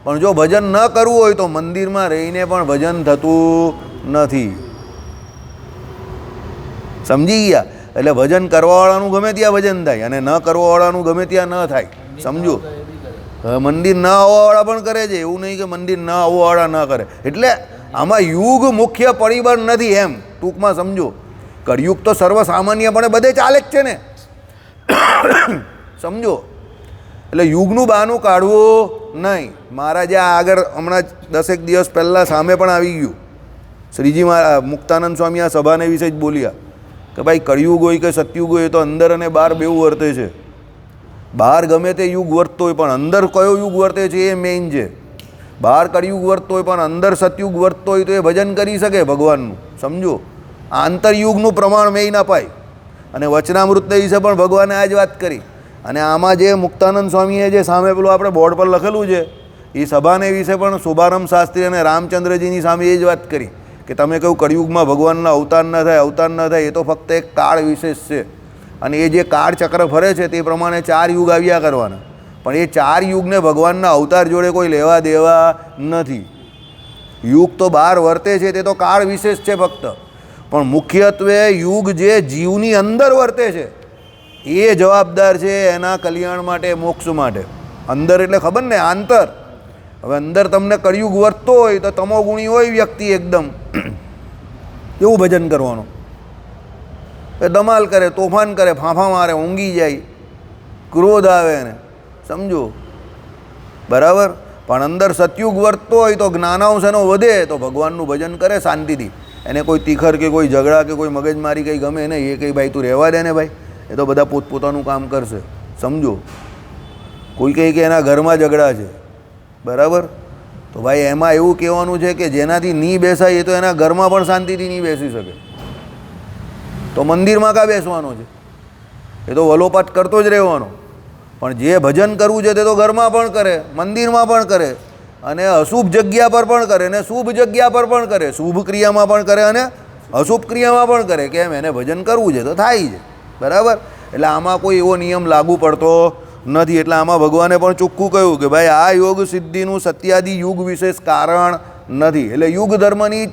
પણ જો ભજન ન કરવું હોય તો મંદિરમાં રહીને પણ ભજન થતું નથી. સમજી ગયા? એટલે ભજન કરવાવાળાનું ગમે ત્યાં ભજન થાય અને ન કરવાવાળાનું ગમે ત્યાં ન થાય, સમજો. મંદિર ન આવવાવાળા પણ કરે છે, એવું નહીં કે મંદિર ન આવવાવાળા ન કરે. એટલે આમાં યુગ મુખ્ય પરિબળ નથી એમ ટૂંકમાં સમજો. કળિયુગ તો સર્વસામાન્યપણે બધે ચાલે જ છે ને, સમજો. એટલે યુગનું બહાનું કાઢવું નહીં. મારા જ્યાં આગળ હમણાં 10 દિવસ પહેલાં સામે પણ આવી ગયું. શ્રીજી મુક્તાનંદ સ્વામી આ સભાને વિશે જ બોલ્યા કે ભાઈ કળિયુગ હોય કે સતયુગ હોય તો અંદર અને બહાર બેવું વર્તે છે. બહાર ગમે તે યુગ વર્તતો હોય પણ અંદર કયો યુગ વર્તે છે એ મેઇન છે. બહાર કળિયુગ વર્તતો હોય પણ અંદર સતયુગ વર્તતો હોય તો એ ભજન કરી શકે ભગવાનનું, સમજો. આંતરયુગનું પ્રમાણ મેઇન અપાય. અને વચનામૃતને વિશે પણ ભગવાને આ જ વાત કરી. અને આમાં જે મુક્તાનંદ સ્વામીએ જે સામે પેલું આપણે બોર્ડ પર લખેલું છે એ સભાને વિશે પણ શુભારંભ શાસ્ત્રી અને રામચંદ્રજીની સામે એ જ વાત કરી કે તમે કહ્યું કળિયુગમાં ભગવાનના અવતાર ન થાય, અવતાર ન થાય, એ તો ફક્ત એક કાળ વિશેષ છે. અને એ જે કાળ ચક્ર ફરે છે તે પ્રમાણે 4 યુગ આવ્યા કરવાના. પણ એ 4 યુગને ભગવાનના અવતાર જોડે કોઈ લેવા દેવા નથી. યુગ તો બહાર વર્તે છે તે તો કાળ વિશેષ છે ફક્ત. પણ મુખ્યત્વે યુગ જે જીવની અંદર વર્તે છે એ જવાબદાર છે એના કલ્યાણ માટે, મોક્ષ માટે. અંદર એટલે ખબર ને, આંતર. હવે અંદર તમને કળિયુગ વર્તતો હોય તો તમોગુણી હોય વ્યક્તિ એકદમ, એવું ભજન કરવાનું. એ ધમાલ કરે, તોફાન કરે, ફાંફા મારે, ઊંઘી જાય, ક્રોધ આવે ને, સમજો, બરાબર. પણ અંદર સતયુગ વર્તતો હોય તો જ્ઞાનાંશ એનો વધે તો ભગવાનનું ભજન કરે શાંતિથી. એને કોઈ તીખર કે કોઈ ઝઘડા કે કોઈ મગજમારી કંઈ ગમે નહીં. એ કંઈ ભાઈ તું રહેવા દે ને ભાઈ, એ તો બધા પોતપોતાનું કામ કરશે, સમજો. કોઈ કહે કે એના ઘરમાં ઝઘડા છે, બરાબર, તો ભાઈ એમાં એવું કહેવાનું છે કે જેનાથી નહીં બેસાય એ તો એના ઘરમાં પણ શાંતિથી નહીં બેસી શકે, તો મંદિરમાં કાં બેસવાનો છે? એ તો વલોપાટ કરતો જ રહેવાનો. પણ જે ભજન કરવું છે તે તો ઘરમાં પણ કરે, મંદિરમાં પણ કરે, અને અશુભ જગ્યા પર પણ કરે અને શુભ જગ્યા પર પણ કરે, શુભ ક્રિયામાં પણ કરે અને અશુભ ક્રિયામાં પણ કરે. કેમ? એને ભજન કરવું છે તો થાય છે, બરાબર. એટલે આમાં કોઈ એવો નિયમ લાગુ પડતો નથી. એટલે આમાં ભગવાને પણ ચોખ્ખું કહ્યું કે ભાઈ આ યોગ સિદ્ધિનું સત્યાદિ યુગ વિશેષ કારણ નથી. એટલે યુગ ધર્મની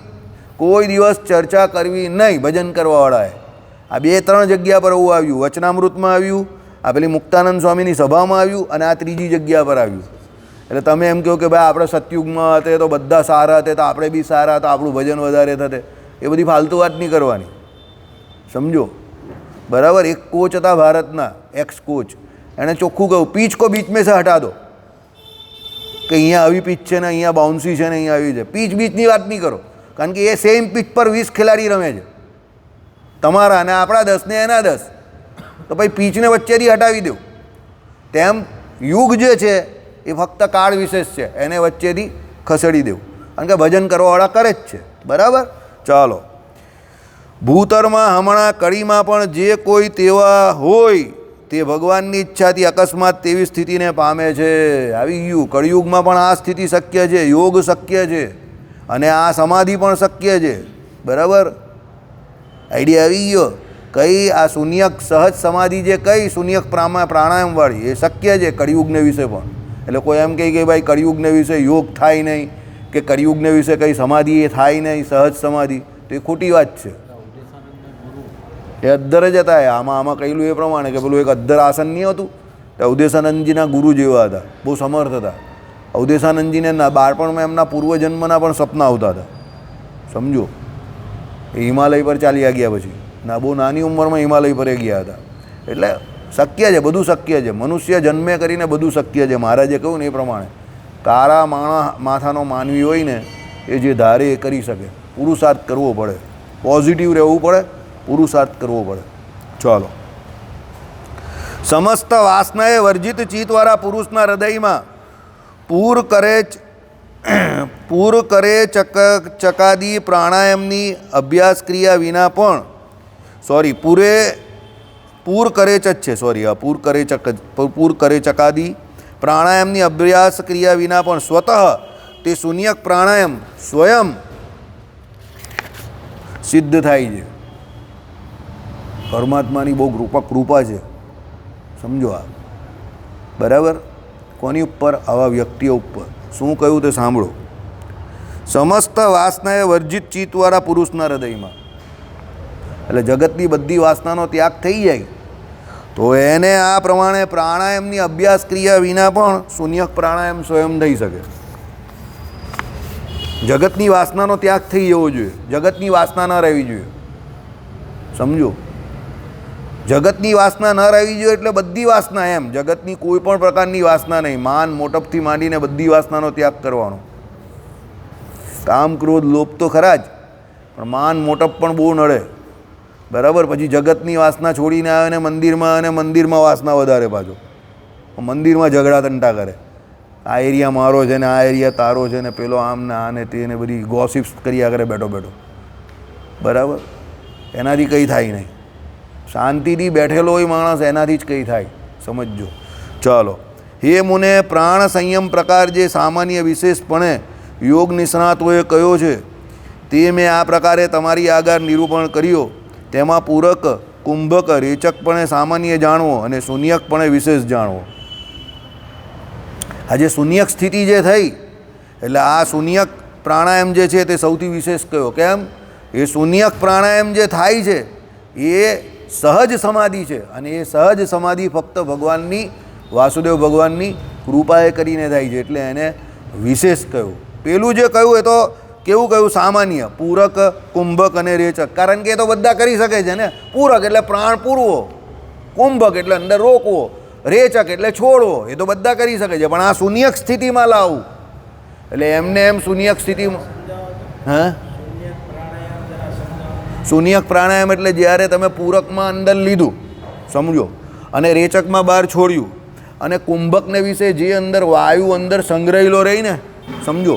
કોઈ દિવસ ચર્ચા કરવી નહીં ભજન કરવાવાળાએ. આ 2-3 જગ્યા પર એવું આવ્યું, વચનામૃતમાં આવ્યું, આ પેલી મુક્તાનંદ સ્વામીની સભામાં આવ્યું, અને આ ત્રીજી જગ્યા પર આવ્યું. એટલે તમે એમ કહો કે ભાઈ આપણે સતયુગમાં હતા તો બધા સારા હતા તો આપણે બી સારા હતા, આપણું ભજન વધારે થતે, એ બધી ફાલતુ વાત નહીં કરવાની, સમજો, બરાબર. એક કોચ હતા ભારતના, એક્સ કોચ, એણે ચોખ્ખું કહ્યું પીચ કો બીચ મેં સે હટા દો, કે અહીંયા આવી પીચ છે ને અહીંયા બાઉન્સી છે ને અહીંયા આવી છે. પીચ બીચની વાત નહીં કરો, કારણ કે એ સેમ પીચ પર 20 ખેલાડી રમે છે, તમારા અને આપણા 10 ને એના 10, તો ભાઈ પીચને વચ્ચેથી હટાવી દો. તેમ યુગ જે છે એ ફક્ત કાળ વિશેષ છે, એને વચ્ચેથી ખસેડી દેવું, કારણ કે ભજન કરવાવાળા કરે જ છે, બરાબર. ચાલો, ભૂતરમાં હમણાં કડીમાં પણ જે કોઈ તેવા હોય તે ભગવાનની ઈચ્છાથી અકસ્માત તેવી સ્થિતિને પામે છે. આવી ગયું કળિયુગમાં પણ આ સ્થિતિ શક્ય છે, યોગ શક્ય છે, અને આ સમાધિ પણ શક્ય છે, બરાબર. આઈડિયા આવી ગયો? કઈ આ શૂન્યક સહજ સમાધિ જે કઈ શૂન્યક પ્રાણાયામવાળી એ શક્ય છે કળિયુગને વિશે પણ. એટલે કોઈ એમ કહે કે ભાઈ કળિયુગને વિશે યોગ થાય નહીં કે કળિયુગને વિશે કંઈ સમાધિ એ થાય નહીં, સહજ સમાધિ, તો એ ખોટી વાત છે. એ અદ્ધર જ હતા. આમાં કહેલું એ પ્રમાણે કે પેલું એક અદ્ધર આસન નહીં હતું, તે અવધેશાનંદજીના ગુરુ જેવા હતા, બહુ સમર્થ હતા. અવધેશાનંદજીને બાળપણમાં એમના પૂર્વજન્મના પણ સપના આવતા હતા, સમજો. એ હિમાલય પર ચાલ્યા ગયા પછી, ના બહુ નાની ઉંમરમાં હિમાલય પર ગયા હતા. એટલે શક્ય છે, બધું શક્ય છે. મનુષ્ય જન્મે કરીને બધું શક્ય છે. મહારાજે કહ્યું ને એ પ્રમાણે કાળા માથાનો માનવી હોય ને એ જે ધારે એ કરી શકે. પુરુષાર્થ કરવો પડે, પોઝિટિવ રહેવું પડે, પુરુષાર્થ કરવો પડે. ચાલો, સમસ્ત વાસનાએ વર્જિત ચિત્તવાળા પુરુષના હૃદયમાં પૂર કરે ચકાદી પ્રાણાયામની અભ્યાસ ક્રિયા વિના પણ પૂર કરે ચકાદી પ્રાણાયામની અભ્યાસ ક્રિયા વિના પણ સ્વતઃ તે શૂન્યક પ્રાણાયામ સ્વયં સિદ્ધ થાય છે. પરમાત્માની બહુ કૃપા છે, સમજો. આ બરાબર. કોની ઉપર? આવા વ્યક્તિઓ ઉપર. શું કહ્યું તે સાંભળો. સમસ્ત વાસનાએ વર્જિત ચિત્તવાળા પુરુષના હૃદયમાં, એટલે જગતની બધી વાસનાનો ત્યાગ થઈ જાય તો એને આ પ્રમાણે પ્રાણાયામની અભ્યાસ ક્રિયા વિના પણ શૂન્યક પ્રાણાયામ સ્વયં થઈ શકે. જગતની વાસનાનો ત્યાગ થઈ જવો જોઈએ, જગતની વાસના ન રહેવી જોઈએ, સમજો. જગતની વાસના ન રહેવી જોઈએ એટલે બધી વાસના, એમ જગતની કોઈ પણ પ્રકારની વાસના નહીં, માન મોટપથી માંડીને બધી વાસનાનો ત્યાગ કરવાનો. કામ ક્રોધ લોભ તો ખરા જ, પણ માન મોટપ પણ બહુ નડે, બરાબર. પછી જગતની વાસના છોડીને આવે ને મંદિરમાં, અને મંદિરમાં વાસના વધારે પાછો, મંદિરમાં ઝઘડા તંટા કરે, આ એરિયા મારો છે ને આ એરિયા તારો છે ને પેલો આમ ને આ ને તે ને બધી ગોસિપ્સ કર્યા કરે બેઠો બેઠો, બરાબર. એનાથી કંઈ થાય નહીં. શાંતિથી બેઠેલો હોય માણસ, એનાથી જ કંઈ થાય, સમજજો. ચાલો, હે મુને, પ્રાણ સંયમ પ્રકાર જે સામાન્ય વિશેષપણે યોગ નિષ્ણાતોએ કહ્યો છે તે મેં આ પ્રકારે તમારી આગળ નિરૂપણ કર્યો. તેમાં પૂરક કુંભક રેચકપણે સામાન્ય જાણવો અને શૂન્યકપણે વિશેષ જાણવો. આ જે શૂન્યક સ્થિતિ જે થઈ, એટલે આ શૂન્યક પ્રાણાયામ જે છે તે સૌથી વિશેષ કયો. કેમ? એ શૂન્યક પ્રાણાયામ જે થાય છે એ સહજ સમાધિ છે, અને એ સહજ સમાધિ ફક્ત ભગવાનની, વાસુદેવ ભગવાનની કૃપાએ કરીને થાય છે, એટલે એને વિશેષ કહ્યું. પેલું જે કહ્યું એ તો કેવું કહ્યું? સામાન્ય. પૂરક, કુંભક અને રેચક, કારણ કે એ તો બધા કરી શકે છે ને. પૂરક એટલે પ્રાણ પૂરવો, કુંભક એટલે અંદર રોકવો, રેચક એટલે છોડવો, એ તો બધા કરી શકે છે. પણ આ શૂન્યક સ્થિતિમાં લાવવું, એટલે એમને એમ શૂન્યક સ્થિતિમાં, હા, શૂન્યક પ્રાણાયામ એટલે જ્યારે તમે પૂરકમાં અંદર લીધું, સમજો, અને રેચકમાં બહાર છોડ્યું, અને કુંભકને વિશે જે અંદર વાયુ અંદર સંગ્રહેલો રહી ને, સમજો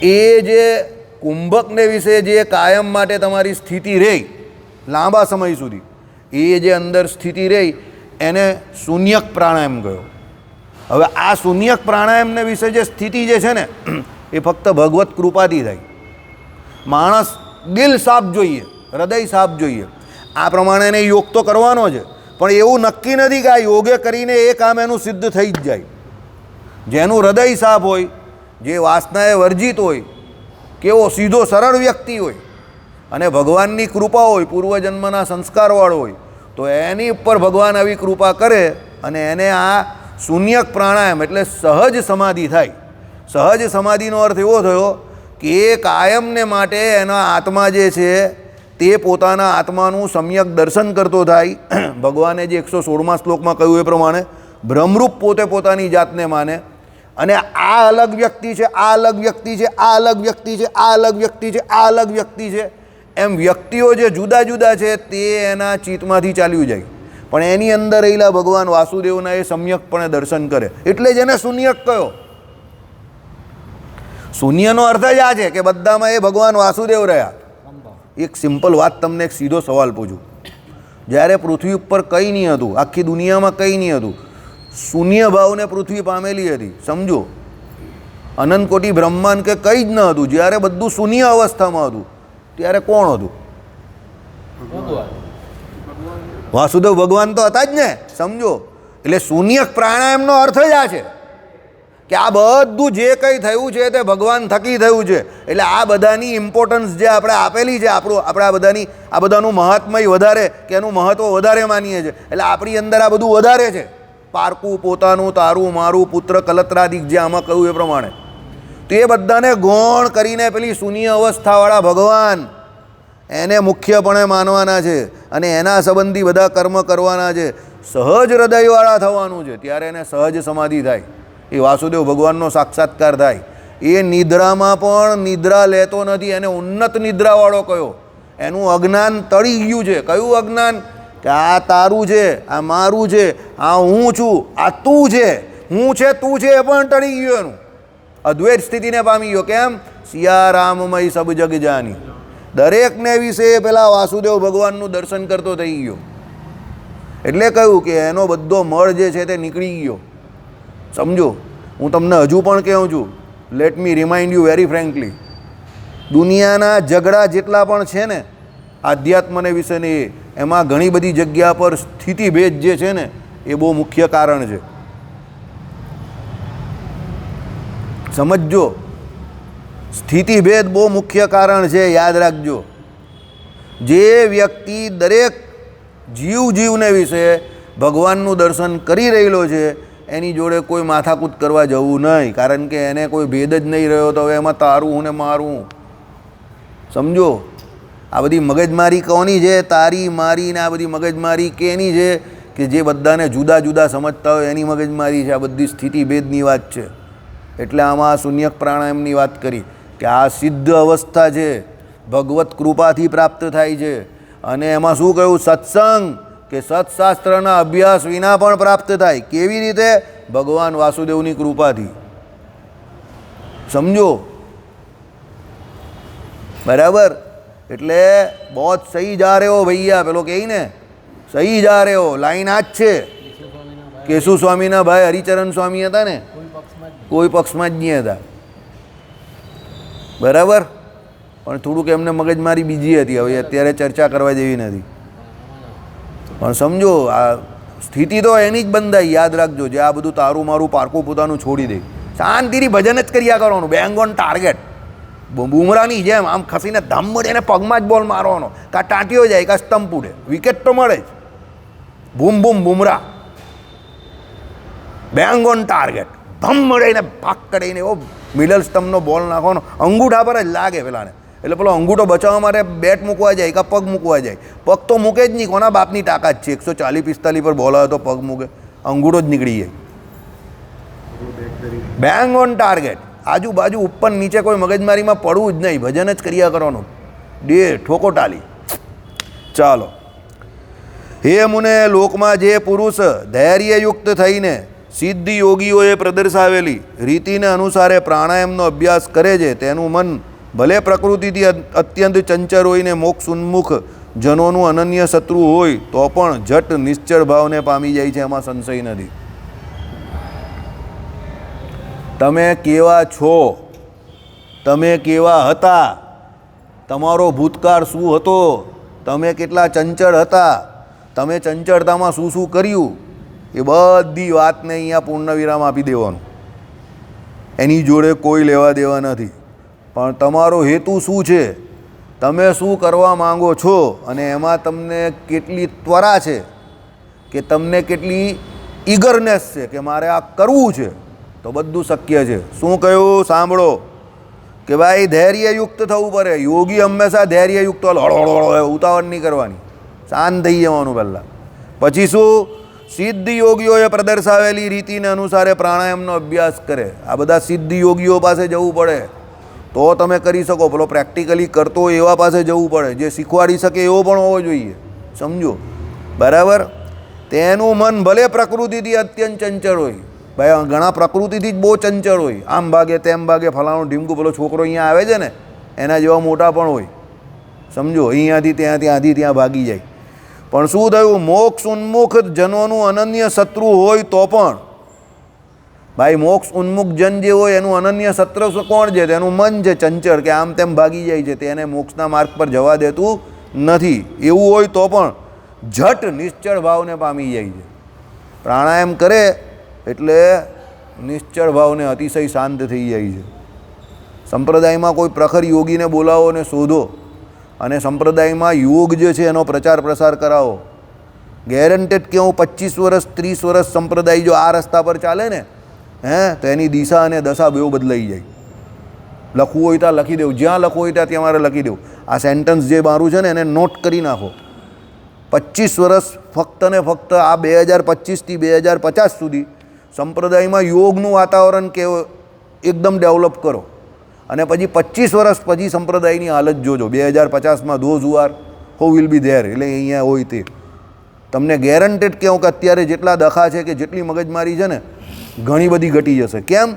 એ જે કુંભકને વિશે જે કાયમ માટે તમારી સ્થિતિ રહી લાંબા સમય સુધી, એ જે અંદર સ્થિતિ રહી એને શૂન્યક પ્રાણાયામ ગયો. હવે આ શૂન્યક પ્રાણાયામને વિશે જે સ્થિતિ જે છે ને એ ફક્ત ભગવત કૃપાથી થાય. માણસ દિલ સાફ જોઈએ, હૃદય સાફ જોઈએ. આ પ્રમાણે એને યોગ તો કરવાનો છે, પણ એવું નક્કી નથી કે આ યોગે કરીને એ કામ એનું સિદ્ધ થઈ જ જાય. જેનું હૃદય સાફ હોય, જે વાસનાએ વર્જિત હોય, કેવો સીધો સરળ વ્યક્તિ હોય અને ભગવાનની કૃપા હોય, પૂર્વજન્મના સંસ્કારવાળો હોય, તો એની ઉપર ભગવાન આવી કૃપા કરે અને એને આ શૂન્યક પ્રાણાયામ એટલે સહજ સમાધિ થાય. સહજ સમાધિનો અર્થ એવો થયો કે એ કાયમને માટે એના આત્મા જે છે તે પોતાના આત્માનું સમ્યક દર્શન કરતો થાય. ભગવાને જે 116મા શ્લોકમાં કહ્યું એ પ્રમાણે બ્રહ્મરૂપ પોતે પોતાની જાતને માને અને આ અલગ વ્યક્તિ છે, આ અલગ વ્યક્તિ છે, આ અલગ વ્યક્તિ છે, આ અલગ વ્યક્તિ છે, આ અલગ વ્યક્તિ છે, એમ વ્યક્તિઓ જે જુદા જુદા છે તે એના ચિત્તમાંથી ચાલ્યું જાય, પણ એની અંદર રહેલા ભગવાન વાસુદેવના એ સમ્યકપણે દર્શન કરે. એટલે જ એને શૂન્યક કહ્યો. શૂન્યનો અર્થ જ આ છે કે બધામાં એ ભગવાન વાસુદેવ રહ્યા. એક સિમ્પલ વાત, તમને એક સીધો સવાલ પૂછું. જ્યારે પૃથ્વી ઉપર કંઈ નહીં હતું, આખી દુનિયામાં કંઈ નહીં હતું, શૂન્ય ભાવને પૃથ્વી પામેલી હતી, સમજો, અનંત કોટી બ્રહ્માંડ કે કંઈ જ ન હતું, જ્યારે બધું શૂન્ય અવસ્થામાં હતું ત્યારે કોણ હતું? વાસુદેવ ભગવાન તો હતા જ ને, સમજો. એટલે શૂન્યક પ્રાણાયામનો અર્થ જ આ છે કે આ બધું જે કંઈ થયું છે તે ભગવાન થકી થયું છે. એટલે આ બધાની ઇમ્પોર્ટન્સ જે આપણે આપેલી છે, આપણે આ બધાનું મહાત્મય વધારે કે એનું મહત્ત્વ વધારે માનીએ છીએ. એટલે આપણી અંદર આ બધું વધારે છે. પારકું, પોતાનું, તારું, મારું, પુત્ર, કલત્રાદિક જે આમાં કહ્યું એ પ્રમાણે, તો એ બધાને ગૌણ કરીને પેલી શૂન્ય અવસ્થાવાળા ભગવાન એને મુખ્યપણે માનવાના છે અને એના સંબંધી બધા કર્મ કરવાના છે. સહજ હૃદયવાળા થવાનું છે, ત્યારે એને સહજ સમાધિ થાય. એ વાસુદેવ ભગવાનનો સાક્ષાત્કાર થાય. એ નિદ્રામાં પણ નિદ્રા લેતો નથી, એને ઉન્નત નિદ્રાવાળો કયો. એનું અજ્ઞાન તળી ગયું છે. કયું અજ્ઞાન? કે આ તારું છે, આ મારું છે, આ હું છું, આ તું છે, હું છે તું છે, એ પણ ટળી ગયું. એનું અદ્વૈત સ્થિતિને પામી ગયો. કેમ? સિયારામમય સબ જગ જાની. દરેકને વિશે પેલા વાસુદેવ ભગવાનનું દર્શન કરતો થઈ ગયો. એટલે કહ્યું કે એનો બધો મળ જે છે તે નીકળી ગયો. સમજો, હું તમને હજુ પણ કહું છું, let me remind you very frankly, દુનિયાના ઝઘડા જેટલા પણ છે ને આધ્યાત્મને વિશેની, એમાં ઘણી બધી જગ્યા પર સ્થિતિભેદ જે છે ને એ બહુ મુખ્ય કારણ છે. સમજજો, સ્થિતિભેદ બહુ મુખ્ય કારણ છે, યાદ રાખજો. જે વ્યક્તિ દરેક જીવને વિશે ભગવાનનું દર્શન કરી રહેલો છે એની જોડે કોઈ માથાકૂટ કરવા જવું નહીં, કારણ કે એને કોઈ ભેદ જ નહીં રહ્યો. તો હવે એમાં તારું ને મારું, સમજો. આ બધી મગજમારી કોની છે? તારી, મારી ને આ બધી મગજમારી કેની છે? કે જે બધાને જુદા જુદા સમજતા હોય એની મગજમારી છે. આ બધી સ્થિતિભેદની વાત છે. એટલે આમાં શૂન્યક પ્રાણાયામની વાત કરી કે આ સિદ્ધ અવસ્થા છે, ભગવત કૃપાથી પ્રાપ્ત થાય છે. અને એમાં શું કહ્યું? સત્સંગ કે સત્શાસ્ત્રના અભ્યાસ વિના પણ પ્રાપ્ત થાય. કેવી રીતે? ભગવાન વાસુદેવની કૃપાથી. સમજો, બરાબર? એટલે બહુ સહી જા રહ્યો ભૈયા, પેલો કહે ને સહી જા રહ્યો, લાઈન આ જ છે. કેશુ સ્વામીના ભાઈ હરિચરણ સ્વામી હતા ને, કોઈ પક્ષમાં જ નહીં હતા, બરાબર? પણ થોડુંક એમને મગજમારી બીજી હતી, હવે અત્યારે ચર્ચા કરવા જેવી નથી. પણ સમજો, આ સ્થિતિ તો એની જ બંધાઈ. યાદ રાખજો, જે આ બધું તારું મારું પારકું પોતાનું છોડી દે, શાંતિથી ભજન જ કર્યા કરવાનું. બેંગ ઓન ટાર્ગેટ, બુમરાની જેમ આમ ખસીને ધમ મળે એને પગમાં જ બોલ મારવાનો. કાં ટાંટીઓ જાય કાં સ્ટમ્પ ઉડે, વિકેટ તો મળે જ. બૂમ બૂમ બુમરા, બેંગ ઓન ટાર્ગેટ, ધમ મળે એને ભાગ કરીને એવો મિડલ સ્ટમ્પનો બોલ નાખવાનો, અંગૂઠા પર જ લાગે પેલાને. એટલે પેલો અંગૂઠો બચાવવા માટે બેટ મૂકવા જાય કાં પગ મૂકવા જાય. પગ તો મૂકે જ નહીં, કોના બાપની તાકાત છે? 140-45 પર બોલ આવે તો પગ મૂકે, અંગૂઠો જ નીકળી જાય. બેંગ ઓન ટાર્ગેટ, આજુબાજુ ઉપર નીચે કોઈ મગજમારીમાં પડવું જ નહીં, ભજન જ કર્યા કરવાનું. ડે ઠોકો ટાલી. ચાલો. હે મુને, લોકમાં જે પુરુષ ધૈર્યયુક્ત થઈને સિદ્ધ યોગીઓએ પ્રદર્શાવેલી રીતિને અનુસારે પ્રાણાયામનો અભ્યાસ કરે છે તેનું મન ભલે પ્રકૃતિથી અત્યંત ચંચળ હોય ને મોક્ષ ઉન્મુખ જનોનું અનન્ય શત્રુ હોય તો પણ જટ નિશ્ચળ ભાવને પામી જાય છે, એમાં સંશય નથી. તમે કેવા છો, તમે કેવા હતા, તમારો ભૂતકાળ શું હતો, તમે કેટલા ચંચળ હતા, તમે ચંચળતામાં શું શું કર્યું, એ બધી વાતને અહીંયા પૂર્ણવિરામ આપી દેવાનું. એની જોડે કોઈ લેવા દેવા નથી. પણ તમારો હેતુ શું છે, તમે શું કરવા માંગો છો, અને એમાં તમને કેટલી ત્વરા છે કે તમને કેટલી ઈગરનેસ છે કે મારે આ કરવું છે, તો બધું શક્ય છે. શું કહ્યું સાંભળો કે ભાઈ ધૈર્યયુક્ત થવું પડે. યોગી હંમેશા ધૈર્યયુક્ત, ઉતાવળ નહીં કરવાની, શાંત થઈ જવાનું પહેલાં. પછી શું, સિદ્ધ યોગીઓએ પ્રદર્શાવેલી રીતિને અનુસારે પ્રાણાયામનો અભ્યાસ કરે. આ બધા સિદ્ધ યોગીઓ પાસે જવું પડે તો તમે કરી શકો. પેલો પ્રેક્ટિકલી કરતો હોય એવા પાસે જવું પડે, જે શીખવાડી શકે એવો પણ હોવો જોઈએ. સમજો બરાબર. તેનું મન ભલે પ્રકૃતિથી અત્યંત ચંચળ હોય. ભાઈ ઘણા પ્રકૃતિથી જ બહુ ચંચળ હોય, આમ ભાગે તેમ ભાગે, ફલાણું ઢીમકું. પેલો છોકરો અહીંયા આવે છે ને એના જેવા મોટા પણ હોય. સમજો અહીંયાથી ત્યાં, ત્યાંથી ત્યાં ભાગી જાય. પણ શું થયું, મોક્ષ ઉન્મુખ જનોનું અનન્ય શત્રુ હોય તો પણ, ભાઈ મોક્ષ ઉન્મુખ જન જે હોય એનું અનન્ય શત્રુ કોણ છે, તેનું મન છે ચંચળ, કે આમ તેમ ભાગી જાય છે, તેને મોક્ષના માર્ગ પર જવા દેતું નથી. એવું હોય તો પણ જટ નિશ્ચળ ભાવને પામી જાય છે. પ્રાણાયામ કરે એટલે નિશ્ચળ ભાવને અતિશય શાંત થઈ જાય છે. સંપ્રદાયમાં કોઈ પ્રખર યોગીને બોલાવો ને શોધો અને સંપ્રદાયમાં યોગ જે છે એનો પ્રચાર પ્રસાર કરાવો. ગેરંટેડ કે હું 25 વર્ષ 30 વર્ષ સંપ્રદાય જો આ રસ્તા પર ચાલે ને તો એની દિશા અને દશા બેઉ બદલાઈ જાય. લખવું હોય ત્યાં લખી દેવું, જ્યાં લખવું હોય ત્યાં ત્યાં મારે લખી દેવું. આ સેન્ટન્સ જે મારું છે ને એને નોટ કરી નાખો. 25 વર્ષ ફક્ત ને ફક્ત આ 2025થી 2050 સુધી સંપ્રદાયમાં યોગનું વાતાવરણ કે એકદમ ડેવલપ કરો, અને પછી 25 વર્ષ પછી સંપ્રદાયની હાલત જોજો. 2050માં those who are who will be there, એટલે અહીંયા હોય તે તમને ગેરંટેડ કહું કે અત્યારે જેટલા દખા છે કે જેટલી મગજમારી છે ને ઘણી બધી ઘટી જશે. કેમ?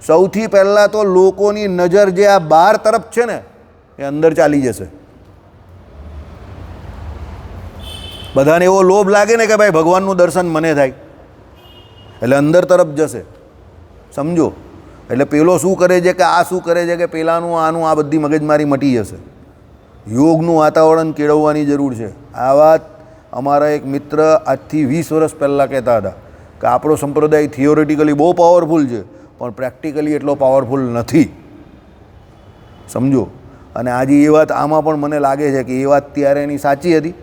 સૌથી પહેલાં તો લોકોની નજર જે આ બહાર તરફ છે ને એ અંદર ચાલી જશે. બધાને એવો લોભ લાગે ને કે ભાઈ ભગવાનનું દર્શન મને થાય, એટલે અંદર તરફ જશે. સમજો. એટલે પેલો શું કરે છે કે આ શું કરે છે કે પેલાનું આનું, આ બધી મગજમારી મટી જશે. યોગનું વાતાવરણ કેળવવાની જરૂર છે. આ વાત અમારા એક મિત્ર આજથી 20 વર્ષ પહેલાં કહેતા હતા કે આપણો સંપ્રદાય થિયોરિટિકલી બહુ પાવરફુલ છે પણ પ્રેક્ટિકલી એટલો પાવરફુલ નથી. સમજો. અને આજે એ વાત આમાં પણ મને લાગે છે કે એ વાત ત્યારે એની સાચી હતી,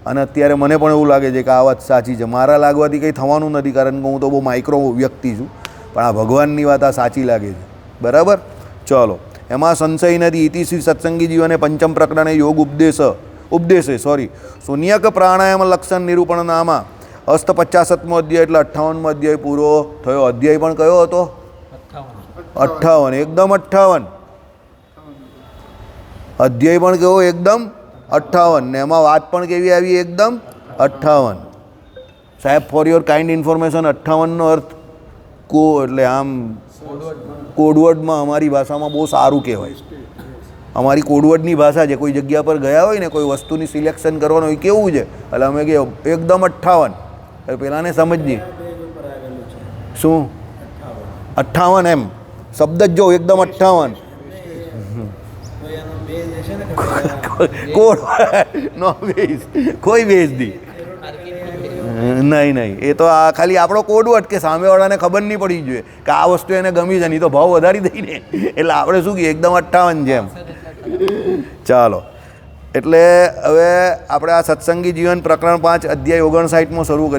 અને અત્યારે મને પણ એવું લાગે છે કે આ વાત સાચી છે. મારા લાગવાથી કંઈ થવાનું નથી, કારણ કે હું તો બહુ માઇક્રો વ્યક્તિ છું, પણ આ ભગવાનની વાત આ સાચી લાગે છે. બરાબર. ચલો, એમાં સંશય નથી. ઇતિશ્રી સત્સંગી જીવને પંચમ પ્રકરણે યોગ ઉપદેશે શૂન્યક પ્રાણાયામ લક્ષણ નિરૂપણ નામા અસ્ત 50મો અધ્યાય એટલે 58મો અધ્યાય પૂરો થયો. અધ્યાય પણ કયો હતો? 58. એકદમ 58. અધ્યાય પણ કેવો? એકદમ 58. ને એમાં વાત પણ કેવી આવી? એકદમ 58. સાહેબ, ફોર યોર કાઇન્ડ ઇન્ફોર્મેશન, 58નો અર્થ એટલે આમ કોડવર્ડમાં અમારી ભાષામાં બહુ સારું કહેવાય. અમારી કોડવર્ડની ભાષા છે. કોઈ જગ્યા પર ગયા હોય ને કોઈ વસ્તુની સિલેક્શન કરવાનું હોય કેવું છે, એટલે અમે કહે એકદમ 58. પેલાને સમજીએ શું 58 એમ શબ્દ જ જો એકદમ 58. કોઈ બેઝ નહીં. નહીં, એ તો આ ખાલી આપણો કોડવર્ડ કે સામેવાળાને ખબર નહીં પડી જોઈએ કે આ વસ્તુ એને ગમી છે, નહીં તો ભાવ વધારી દઈને. એટલે આપણે શું કહીએ? એકદમ 58 છે એમ. ચાલો, એટલે હવે આપણે આ સત્સંગી જીવન પ્રકરણ 5 અધ્યાય 59માં શરૂ કરીએ.